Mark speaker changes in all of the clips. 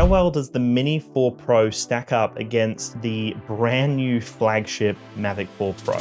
Speaker 1: How well does the Mini 4 Pro stack up against the brand new flagship Mavic 4 Pro?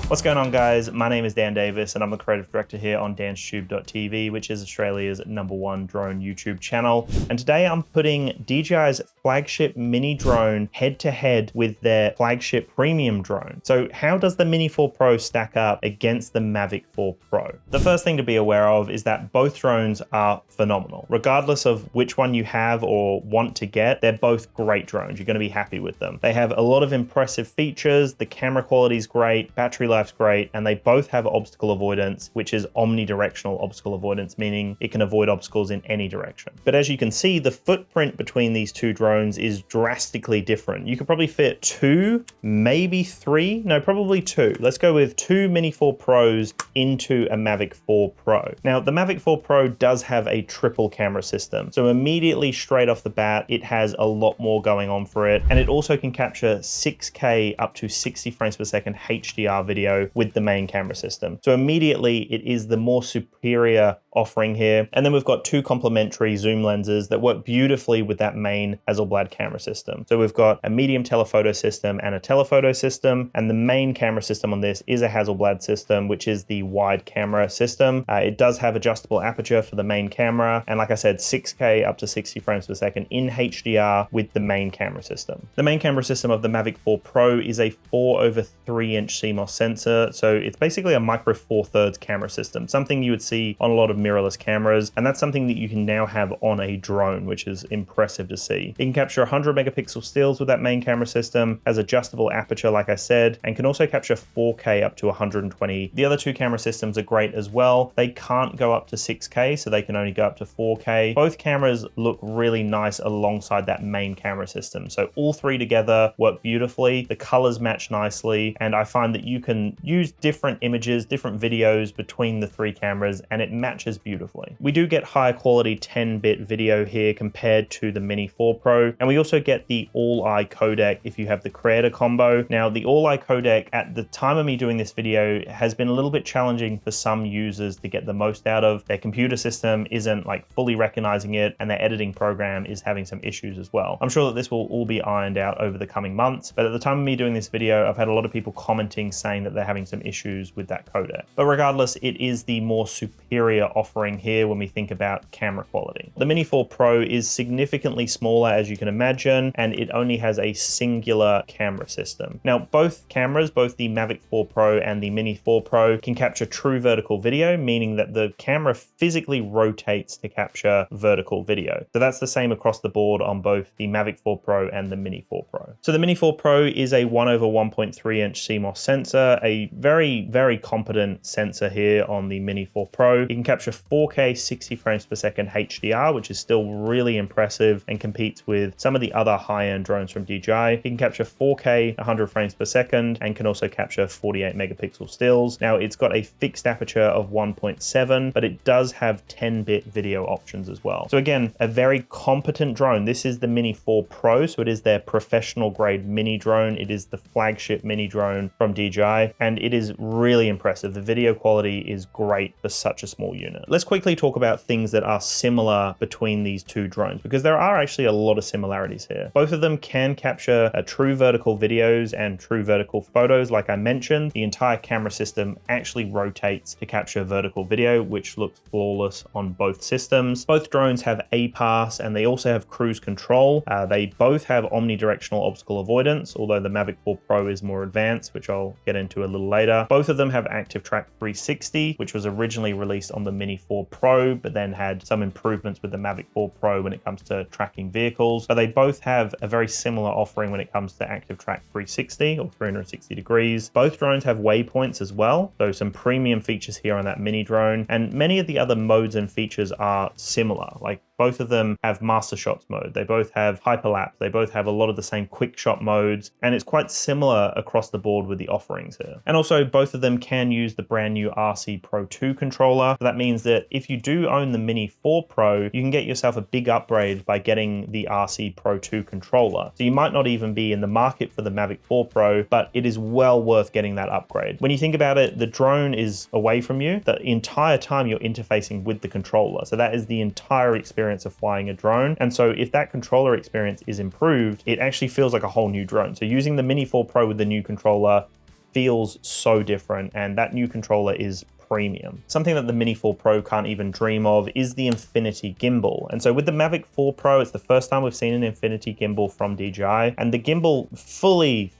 Speaker 1: What's going on, guys? My name is Dan Davis and I'm the creative director here on DansTube.TV, which is Australia's #1 drone YouTube channel. And today I'm putting DJI's flagship mini drone head to head with their flagship premium drone. So how does the Mini 4 Pro stack up against the Mavic 4 Pro? The first thing to be aware of is that both drones are phenomenal. Regardless of which one you have or want to get, they're both great drones. You're going to be happy with them. They have a lot of impressive features. The camera quality is great, battery life's great, and they both have obstacle avoidance, which is omnidirectional obstacle avoidance, meaning it can avoid obstacles in any direction. But as you can see, the footprint between these two drones is drastically different. You could probably fit two, maybe three, no, probably two. Let's go with two Mini 4 Pros into a Mavic 4 Pro. Now, the Mavic 4 Pro does have a triple camera system. So immediately straight off the bat, it has a lot more going on for it. And it also can capture 6K up to 60 frames per second HDR video with the main camera system. So immediately it is the more superior offering here. And then we've got two complementary zoom lenses that work beautifully with that main Hasselblad camera system. So we've got a medium telephoto system and a telephoto system. And the main camera system on this is a Hasselblad system, which is the wide camera system. It does have adjustable aperture for the main camera. And like I said, 6K up to 60 frames per second in HDR with the main camera system. The main camera system of the Mavic 4 Pro is a 4/3" CMOS sensor. So it's basically a micro 4/3 camera system, something you would see on a lot of mirrorless cameras. And that's something that you can now have on a drone, which is impressive to see. It can capture 100 megapixel stills with that main camera system, has adjustable aperture, like I said, and can also capture 4K up to 120. The other two camera systems are great as well. They can't go up to 6K, so they can only go up to 4K. Both cameras look really nice alongside that main camera system. So all three together work beautifully. The colors match nicely, and I find that you can use different images, different videos between the three cameras, and it matches beautifully. We do get higher quality 10-bit video here compared to the Mini 4 Pro, and we also get the all-eye codec if you have the creator combo. Now, the all-eye codec at the time of me doing this video has been a little bit challenging for some users to get the most out of. Their computer system isn't like fully recognizing it, and their editing program is having some issues as well. I'm sure that this will all be ironed out over the coming months, but at the time of me doing this video, I've had a lot of people commenting saying that they're having some issues with that codec. But regardless, it is the more superior offering here when we think about camera quality. The Mini 4 Pro is significantly smaller, as you can imagine, and it only has a singular camera system. Now, both cameras, both the Mavic 4 Pro and the Mini 4 Pro, can capture true vertical video, meaning that the camera physically rotates to capture vertical video. So that's the same across the board on both the Mavic 4 Pro and the Mini 4 Pro. So the Mini 4 Pro is a 1/1.3" CMOS sensor, a very competent sensor here on the Mini 4 Pro. It can capture 4K 60 frames per second HDR, which is still really impressive and competes with some of the other high-end drones from DJI. It can capture 4K 100 frames per second and can also capture 48 megapixel stills. Now, it's got a fixed aperture of 1.7, but it does have 10-bit video options as well. So again, a very competent drone. This is the Mini 4 Pro, so it is their professional grade mini drone. It is the flagship mini drone from DJI, and it is really impressive. The video quality is great for such a small unit. Let's quickly talk about things that are similar between these two drones, because there are actually a lot of similarities here. Both of them can capture true vertical videos and true vertical photos. Like I mentioned, the entire camera system actually rotates to capture vertical video, which looks flawless on both systems. Both drones have APAS and they also have cruise control. They both have omnidirectional obstacle avoidance, although the Mavic 4 Pro is more advanced, which I'll get into a little later. Both of them have Active Track 360, which was originally released on the Mini 4 Pro, but then had some improvements with the Mavic 4 Pro when it comes to tracking vehicles. But they both have a very similar offering when it comes to Active Track 360 or 360 degrees. Both drones have waypoints as well, so some premium features here on that mini drone. And many of the other modes and features are similar. Like both of them have master shots mode. They both have hyperlapse. They both have a lot of the same quick shot modes, and it's quite similar across the board with the offerings here. And also both of them can use the brand new RC Pro 2 controller. So that means means that if you do own the Mini 4 Pro, you can get yourself a big upgrade by getting the RC Pro 2 controller. So you might not even be in the market for the Mavic 4 Pro, but it is well worth getting that upgrade. When you think about it, the drone is away from you the entire time you're interfacing with the controller. So that is the entire experience of flying a drone. And so if that controller experience is improved, it actually feels like a whole new drone. So using the Mini 4 Pro with the new controller feels so different, and that new controller is premium. Something that the Mini 4 Pro can't even dream of is the Infinity Gimbal. And so with the Mavic 4 Pro, it's the first time we've seen an Infinity Gimbal from DJI, and the gimbal fully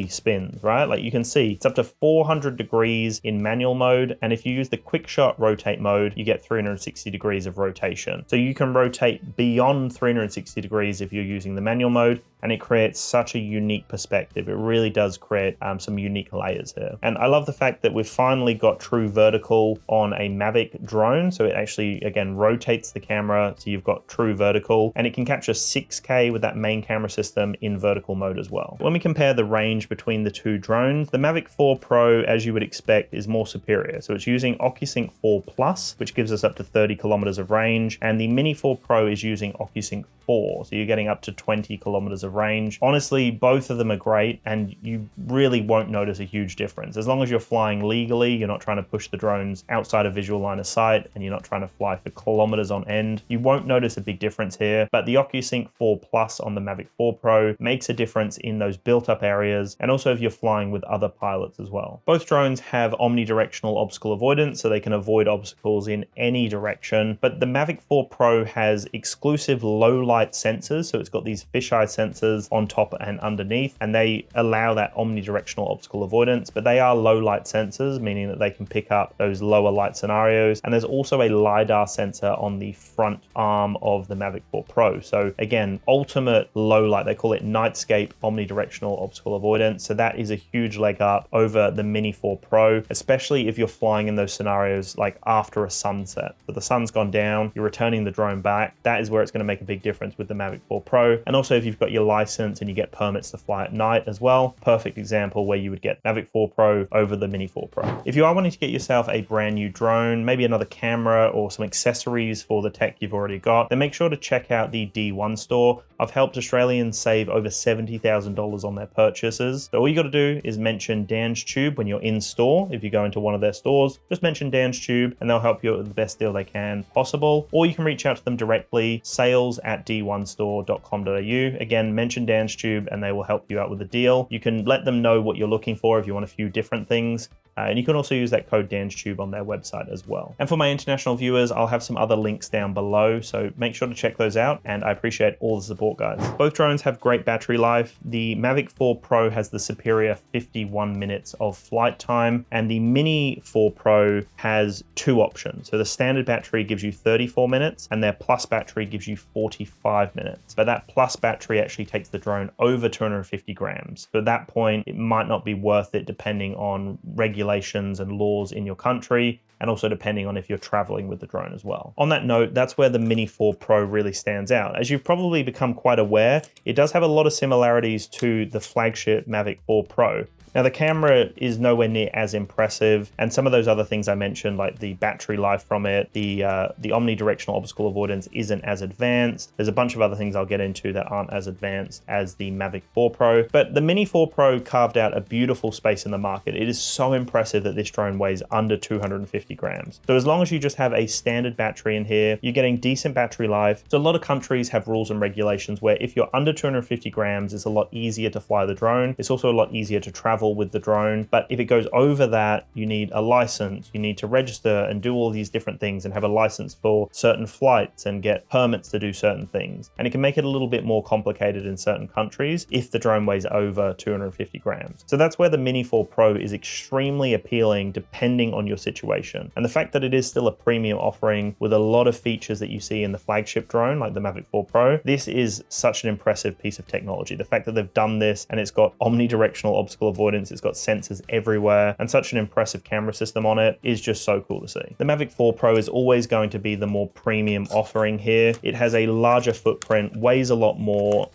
Speaker 1: spins, right? Like you can see it's up to 400 degrees in manual mode, and if you use the quick shot rotate mode, you get 360 degrees of rotation. So you can rotate beyond 360 degrees if you're using the manual mode, and it creates such a unique perspective. It really does create some unique layers here. And I love the fact that we've finally got true vertical on a Mavic drone. So it actually, again, rotates the camera. So you've got true vertical, and it can capture 6K with that main camera system in vertical mode as well. When we compare the range between the two drones, the Mavic 4 Pro, as you would expect, is more superior. So it's using OcuSync 4 Plus, which gives us up to 30 kilometers of range. And the Mini 4 Pro is using OcuSync 4. So you're getting up to 20 kilometers of range. Honestly, both of them are great, and you really won't notice a huge difference. As long as you're flying legally, you're not trying to push the drones outside of visual line of sight, and you're not trying to fly for kilometers on end, you won't notice a big difference here. But the OcuSync 4 Plus on the Mavic 4 Pro makes a difference in those built-up areas, and also if you're flying with other pilots as well. Both drones have omnidirectional obstacle avoidance, so they can avoid obstacles in any direction, but the Mavic 4 Pro has exclusive low light sensors, so it's got these fisheye sensors on top and underneath, and they allow that omnidirectional obstacle avoidance, but they are low light sensors, meaning that they can pick up those lower light scenarios. And there's also a LiDAR sensor on the front arm of the Mavic 4 Pro. So again, ultimate low light, they call it nightscape omnidirectional obstacle avoidance. So that is a huge leg up over the Mini 4 Pro, especially if you're flying in those scenarios like after a sunset. So the sun's gone down, you're returning the drone back. That is where it's going to make a big difference with the Mavic 4 Pro. And also if you've got your license and you get permits to fly at night as well, perfect example where you would get Mavic 4 Pro over the Mini 4 Pro. If you are wanting to get yourself a brand new drone, maybe another camera or some accessories for the tech you've already got, then make sure to check out the D1 store. I've helped Australians save over $70,000 on their purchases. So all you got to do is mention DansTube when you're in store. If you go into one of their stores, just mention DansTube and they'll help you with the best deal they can possible. Or you can reach out to them directly, sales@d1store.com.au. Again, mention DansTube and they will help you out with the deal. You can let them know what you're looking for if you want a few different things. And you can also use that code DansTube on their website as well. And for my international viewers, I'll have some other links down below, so make sure to check those out, and I appreciate all the support, guys. Both drones have great battery life. The Mavic 4 Pro has the superior 51 minutes of flight time, and the Mini 4 Pro has two options. So the standard battery gives you 34 minutes, and their Plus battery gives you 45 minutes. But that Plus battery actually takes the drone over 250 grams. So at that point, it might not be worth it depending on regulations and laws in your country, and also depending on if you're traveling with the drone as well. On that note, that's where the Mini 4 Pro really stands out. As you've probably become quite aware, it does have a lot of similarities to the flagship Mavic 4 Pro. Now the camera is nowhere near as impressive, and some of those other things I mentioned, like the battery life from it, the omnidirectional obstacle avoidance isn't as advanced. There's a bunch of other things I'll get into that aren't as advanced as the Mavic 4 Pro, but the Mini 4 Pro carved out a beautiful space in the market. It is so impressive that this drone weighs under 250 grams. So as long as you just have a standard battery in here, you're getting decent battery life. So a lot of countries have rules and regulations where if you're under 250 grams, it's a lot easier to fly the drone. It's also a lot easier to travel with the drone. But if it goes over that, you need a license, you need to register and do all these different things and have a license for certain flights and get permits to do certain things. And it can make it a little bit more complicated in certain countries if the drone weighs over 250 grams. So that's where the Mini 4 Pro is extremely appealing depending on your situation. And the fact that it is still a premium offering with a lot of features that you see in the flagship drone, like the Mavic 4 Pro, this is such an impressive piece of technology. The fact that they've done this and it's got omnidirectional obstacle avoidance, it's got sensors everywhere, and such an impressive camera system on it is just so cool to see. The Mavic 4 Pro is always going to be the more premium offering here. It has a larger footprint, weighs a lot more,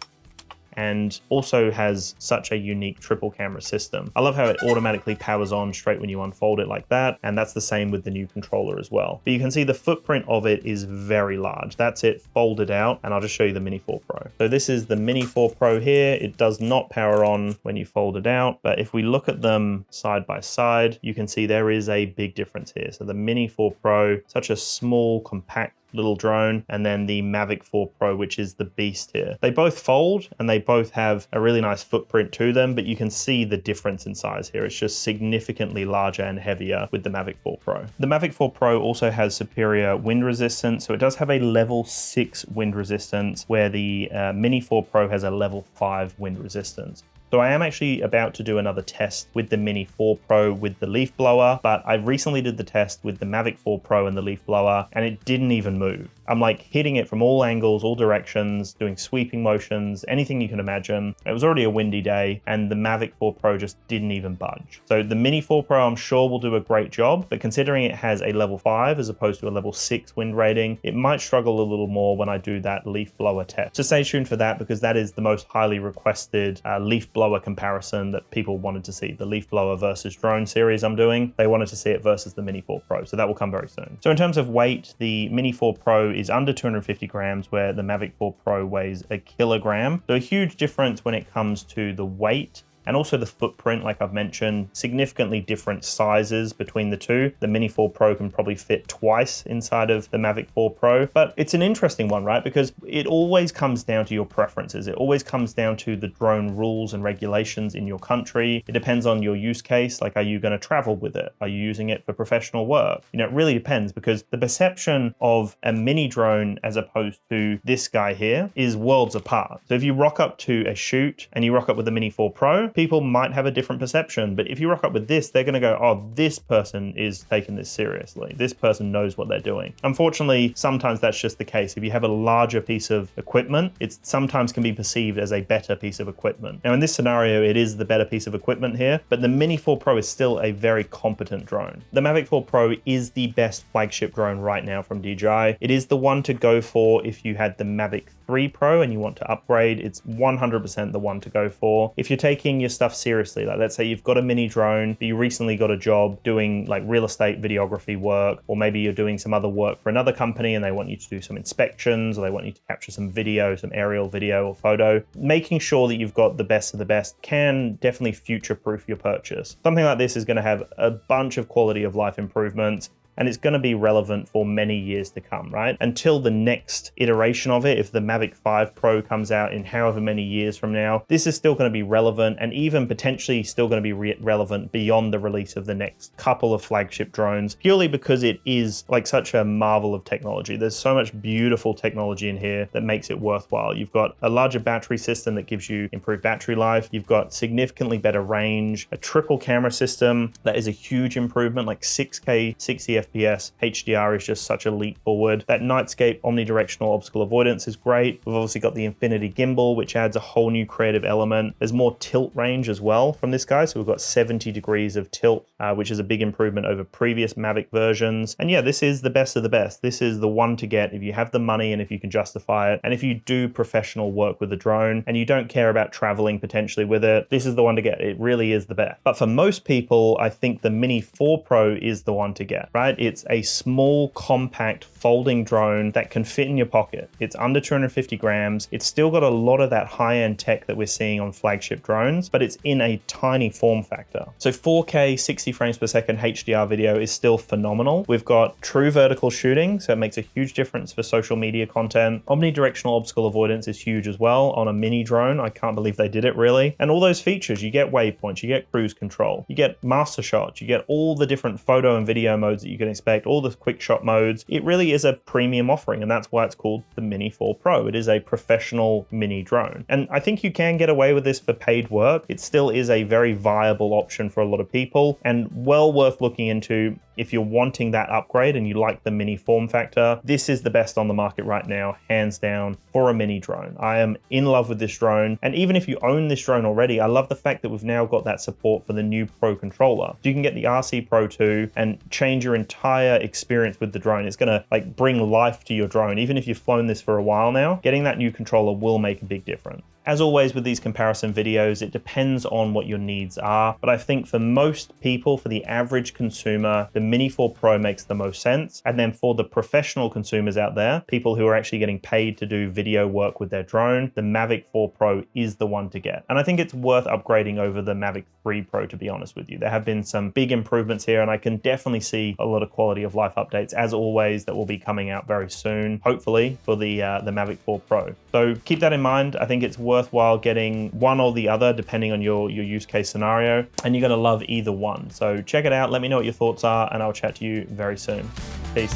Speaker 1: and also has such a unique triple camera system. I love how it automatically powers on straight when you unfold it like that, and that's the same with the new controller as well. But you can see the footprint of it is very large. That's it folded out, and I'll just show you the Mini 4 Pro. So this is the Mini 4 Pro here. It does not power on when you fold it out, but if we look at them side by side, you can see there is a big difference here. So the Mini 4 Pro, such a small, compact little drone, and then the Mavic 4 Pro, which is the beast here. They both fold and they both have a really nice footprint to them, but you can see the difference in size here. It's just significantly larger and heavier with the Mavic 4 Pro. The Mavic 4 Pro also has superior wind resistance, so it does have a level 6 wind resistance, where the Mini 4 Pro has a level 5 wind resistance. So I am actually about to do another test with the Mini 4 Pro with the leaf blower, but I recently did the test with the Mavic 4 Pro and the leaf blower, and it didn't even move. I'm like hitting it from all angles, all directions, doing sweeping motions, anything you can imagine. It was already a windy day, and the Mavic 4 Pro just didn't even budge. So the Mini 4 Pro, I'm sure, will do a great job, but considering it has a level 5 as opposed to a level 6 wind rating, it might struggle a little more when I do that leaf blower test. So stay tuned for that, because that is the most highly requested leaf blower comparison that people wanted to see. The leaf blower versus drone series I'm doing, they wanted to see it versus the Mini 4 Pro, so that will come very soon. So in terms of weight, the Mini 4 Pro is under 250 grams, where the Mavic 4 Pro weighs a kilogram. So a huge difference when it comes to the weight and also the footprint. Like I've mentioned, significantly different sizes between the two. The Mini 4 Pro can probably fit twice inside of the Mavic 4 Pro, but it's an interesting one, right? Because it always comes down to your preferences. It always comes down to the drone rules and regulations in your country. It depends on your use case. Like, are you going to travel with it? Are you using it for professional work? You know, it really depends, because the perception of a mini drone as opposed to this guy here is worlds apart. So if you rock up to a shoot and you rock up with the Mini 4 Pro, people might have a different perception, but if you rock up with this, they're going to go, oh, this person is taking this seriously. This person knows what they're doing. Unfortunately, sometimes that's just the case. If you have a larger piece of equipment, it sometimes can be perceived as a better piece of equipment. Now, in this scenario, it is the better piece of equipment here, but the Mini 4 Pro is still a very competent drone. The Mavic 4 Pro is the best flagship drone right now from DJI. It is the one to go for if you had the Mavic 3 Pro and you want to upgrade. It's 100% the one to go for. If you're taking your stuff seriously, like let's say you've got a mini drone, but you recently got a job doing like real estate videography work, or maybe you're doing some other work for another company and they want you to do some inspections, or they want you to capture some video, some aerial video or photo, making sure that you've got the best of the best can definitely future-proof your purchase. Something like this is going to have a bunch of quality of life improvements, and it's going to be relevant for many years to come, right? Until the next iteration of it, if the Mavic 5 Pro comes out in however many years from now, this is still going to be relevant, and even potentially still going to be relevant beyond the release of the next couple of flagship drones, purely because it is like such a marvel of technology. There's so much beautiful technology in here that makes it worthwhile. You've got a larger battery system that gives you improved battery life. You've got significantly better range, a triple camera system that is a huge improvement, like 6K, 60 FPS. HDR is just such a leap forward. That Nightscape omnidirectional obstacle avoidance is great. We've obviously got the Infinity Gimbal, which adds a whole new creative element. There's more tilt range as well from this guy. So we've got 70 degrees of tilt, which is a big improvement over previous Mavic versions. And yeah, this is the best of the best. This is the one to get if you have the money and if you can justify it. And if you do professional work with the drone and you don't care about traveling potentially with it, this is the one to get. It really is the best. But for most people, I think the Mini 4 Pro is the one to get, right? It's a small, compact, folding drone that can fit in your pocket. It's under 250 grams. It's still got a lot of that high-end tech that we're seeing on flagship drones, but it's in a tiny form factor. So 4K, 60 frames per second HDR video is still phenomenal. We've got true vertical shooting, so it makes a huge difference for social media content. Omnidirectional obstacle avoidance is huge as well on a mini drone. I can't believe they did it, really. And all those features, you get waypoints, you get cruise control, you get master shots, you get all the different photo and video modes that you can expect, all the quick shot modes. It really is a premium offering, and that's why it's called the Mini 4 Pro. It is a professional mini drone. And I think you can get away with this for paid work. It still is a very viable option for a lot of people, and well worth looking into if you're wanting that upgrade and you like the mini form factor. This is the best on the market right now, hands down, for a mini drone. I am in love with this drone. And even if you own this drone already, I love the fact that we've now got that support for the new Pro controller. So you can get the RC Pro 2 and change your entire experience with the drone. It's gonna like bring life to your drone. Even if you've flown this for a while now, getting that new controller will make a big difference. As always with these comparison videos, it depends on what your needs are, but I think for most people, for the average consumer, the Mini 4 Pro makes the most sense. And then for the professional consumers out there, people who are actually getting paid to do video work with their drone, the Mavic 4 Pro is the one to get. And I think it's worth upgrading over the Mavic 3 Pro, to be honest with you. There have been some big improvements here, and I can definitely see a lot of quality of life updates, as always, that will be coming out very soon, hopefully, for the Mavic 4 Pro. So keep that in mind. I think it's worthwhile getting one or the other, depending on your use case scenario, and you're gonna love either one. So check it out, let me know what your thoughts are, and I'll chat to you very soon. Peace.